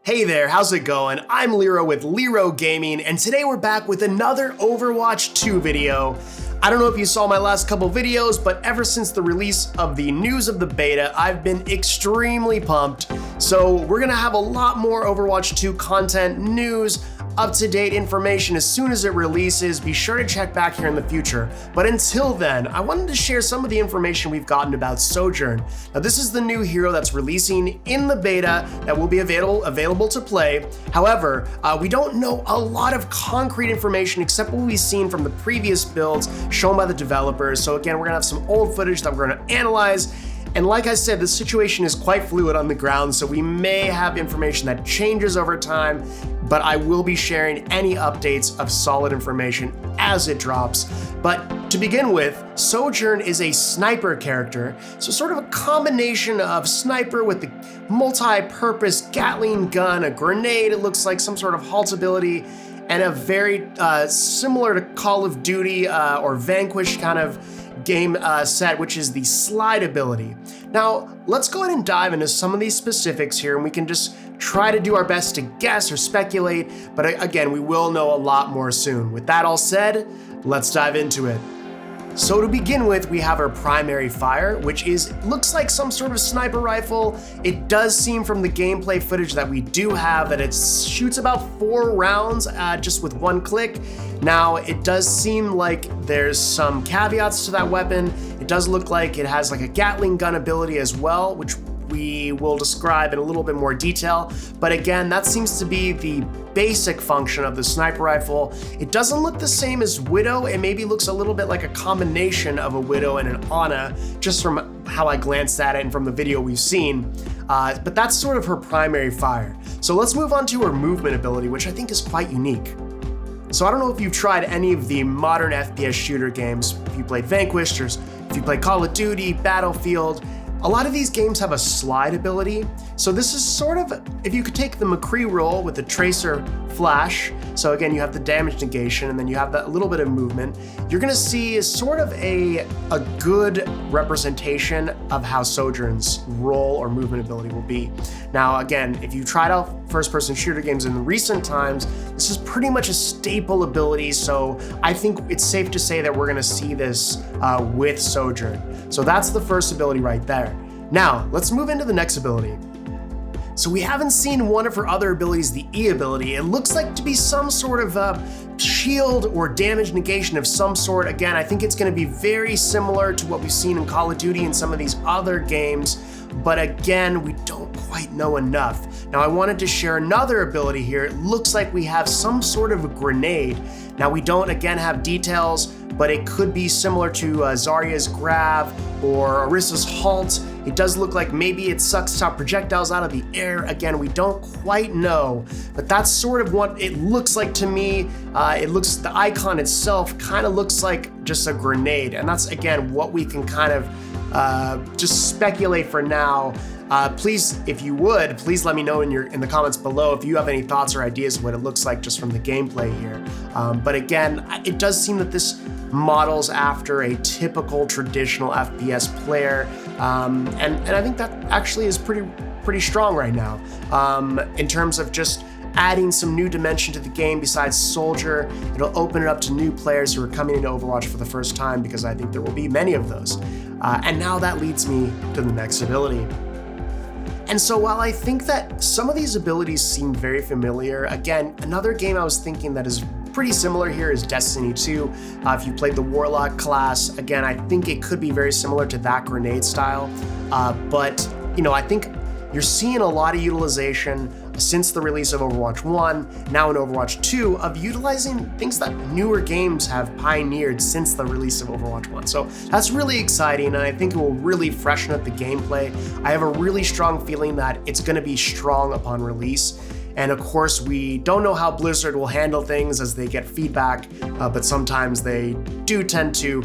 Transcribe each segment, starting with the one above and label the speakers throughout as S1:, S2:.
S1: Hey there, how's it going? I'm Lero with LeroGaming, and today we're back with another Overwatch 2 video. I don't know if you saw my last couple videos, but ever since the release of the news of the beta, I've been extremely pumped. So we're gonna have a lot more Overwatch 2 content, news, up-to-date information as soon as it releases. Be sure to check back here in the future. But until then, I wanted to share some of the information we've gotten about Sojourn. Now, this is the new hero that's releasing in the beta that will be available to play. However, we don't know a lot of concrete information except what we've seen from the previous builds shown by the developers. So again, we're gonna have some old footage that we're gonna analyze. And like I said, the situation is quite fluid on the ground, so we may have information that changes over time, but I will be sharing any updates of solid information as it drops. But to begin with, Sojourn is a sniper character, so sort of a combination of sniper with the multi-purpose Gatling gun, a grenade, it looks like some sort of halt ability, and a very similar to Call of Duty or Vanquish kind of game set, which is the slide ability. Now, let's go ahead and dive into some of these specifics here, and we can just try to do our best to guess or speculate, but again, we will know a lot more soon. With that all said, let's dive into it. So to begin with, we have our primary fire, which looks like some sort of sniper rifle. It does seem from the gameplay footage that we do have that it shoots about 4 rounds just with one click. Now, it does seem like there's some caveats to that weapon. It does look like it has like a Gatling gun ability as well, which we will describe in a little bit more detail. But again, that seems to be the basic function of the sniper rifle. It doesn't look the same as Widow. It maybe looks a little bit like a combination of a Widow and an Ana, just from how I glanced at it and from the video we've seen. But that's sort of her primary fire. So let's move on to her movement ability, which I think is quite unique. So I don't know if you've tried any of the modern FPS shooter games, if you played Vanquish, or if you play Call of Duty, Battlefield. A lot of these games have a slide ability. So this is sort of, if you could take the McCree roll with the tracer flash, so again, you have the damage negation and then you have that little bit of movement, you're gonna see is sort of a good representation of how Sojourn's roll or movement ability will be. Now, again, if you tried out first-person shooter games in recent times, this is pretty much a staple ability, so I think it's safe to say that we're gonna see this with Sojourn. So that's the first ability right there. Now, let's move into the next ability. So we haven't seen one of her other abilities, the E ability. It looks like to be some sort of shield or damage negation of some sort. Again, I think it's gonna be very similar to what we've seen in Call of Duty and some of these other games, but again, we don't quite know enough. Now, I wanted to share another ability here. It looks like we have some sort of a grenade. Now, we don't, again, have details, but it could be similar to Zarya's grab or Orissa's halt. It does look like maybe it sucks out projectiles out of the air. Again, we don't quite know, but that's sort of what it looks like to me. The icon itself kind of looks like just a grenade, and that's, again, what we can kind of just speculate for now. Please, if you would, please let me know in the comments below if you have any thoughts or ideas of what it looks like just from the gameplay here. But again, it does seem that this models after a typical traditional FPS player, and I think that actually is pretty strong right now in terms of just adding some new dimension to the game besides Soldier. It'll open it up to new players who are coming into Overwatch for the first time, because I think there will be many of those. And now that leads me to the next ability. And so while I think that some of these abilities seem very familiar, again, another game I was thinking that is pretty similar here is Destiny 2. If you played the Warlock class, again, I think it could be very similar to that grenade style. But, you know, I think you're seeing a lot of utilization since the release of Overwatch 1, now in Overwatch 2, of utilizing things that newer games have pioneered since the release of Overwatch 1. So that's really exciting, and I think it will really freshen up the gameplay. I have a really strong feeling that it's going to be strong upon release. And of course, we don't know how Blizzard will handle things as they get feedback, but sometimes they do tend to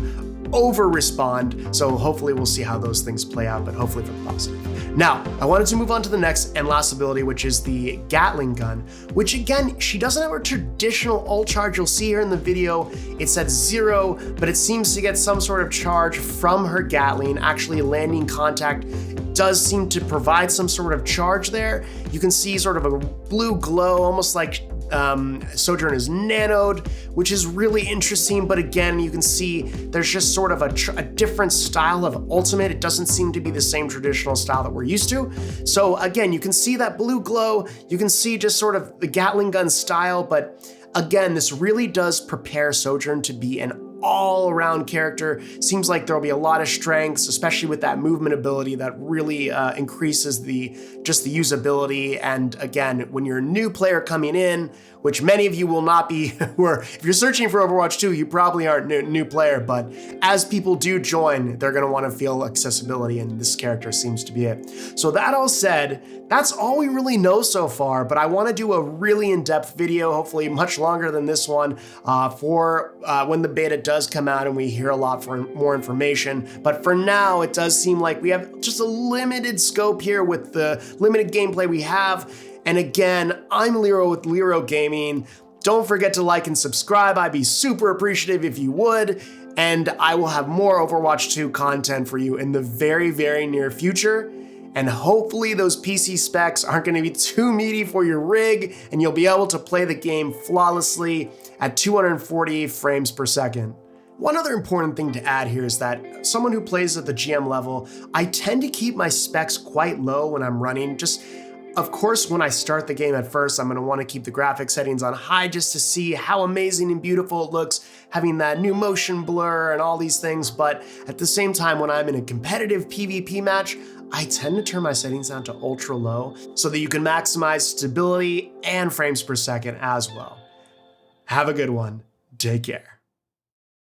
S1: over respond. So hopefully we'll see how those things play out, but hopefully for the positive. Now, I wanted to move on to the next and last ability, which is the Gatling Gun, which again, she doesn't have a traditional ult charge. You'll see here in the video, it said 0, but it seems to get some sort of charge from her Gatling. Actually, landing contact does seem to provide some sort of charge there. You can see sort of a blue glow, almost like Sojourn is nanoed, which is really interesting. But again, you can see there's just sort of a different style of ultimate. It doesn't seem to be the same traditional style that we're used to. So again, you can see that blue glow. You can see just sort of the Gatling gun style. But again, this really does prepare Sojourn to be an all-around character. Seems like there'll be a lot of strengths, especially with that movement ability that really increases the usability. And again, when you're a new player coming in, which many of you will not be, if you're searching for Overwatch 2, you probably aren't a new player, but as people do join, they're gonna wanna feel accessibility, and this character seems to be it. So that all said, that's all we really know so far, but I wanna do a really in-depth video, hopefully much longer than this one, for when the beta does come out and we hear a lot more information. But for now, it does seem like we have just a limited scope here with the limited gameplay we have. And again, I'm Lero with LeroGaming. Don't forget to like and subscribe. I'd be super appreciative if you would. And I will have more Overwatch 2 content for you in the very, very near future. And hopefully those PC specs aren't going to be too meaty for your rig, and you'll be able to play the game flawlessly at 240 frames per second. One other important thing to add here is that someone who plays at the GM level, I tend to keep my specs quite low when I'm running. Of course, when I start the game at first, I'm gonna wanna keep the graphics settings on high just to see how amazing and beautiful it looks, having that new motion blur and all these things. But at the same time, when I'm in a competitive PvP match, I tend to turn my settings down to ultra low so that you can maximize stability and frames per second as well. Have a good one. Take care.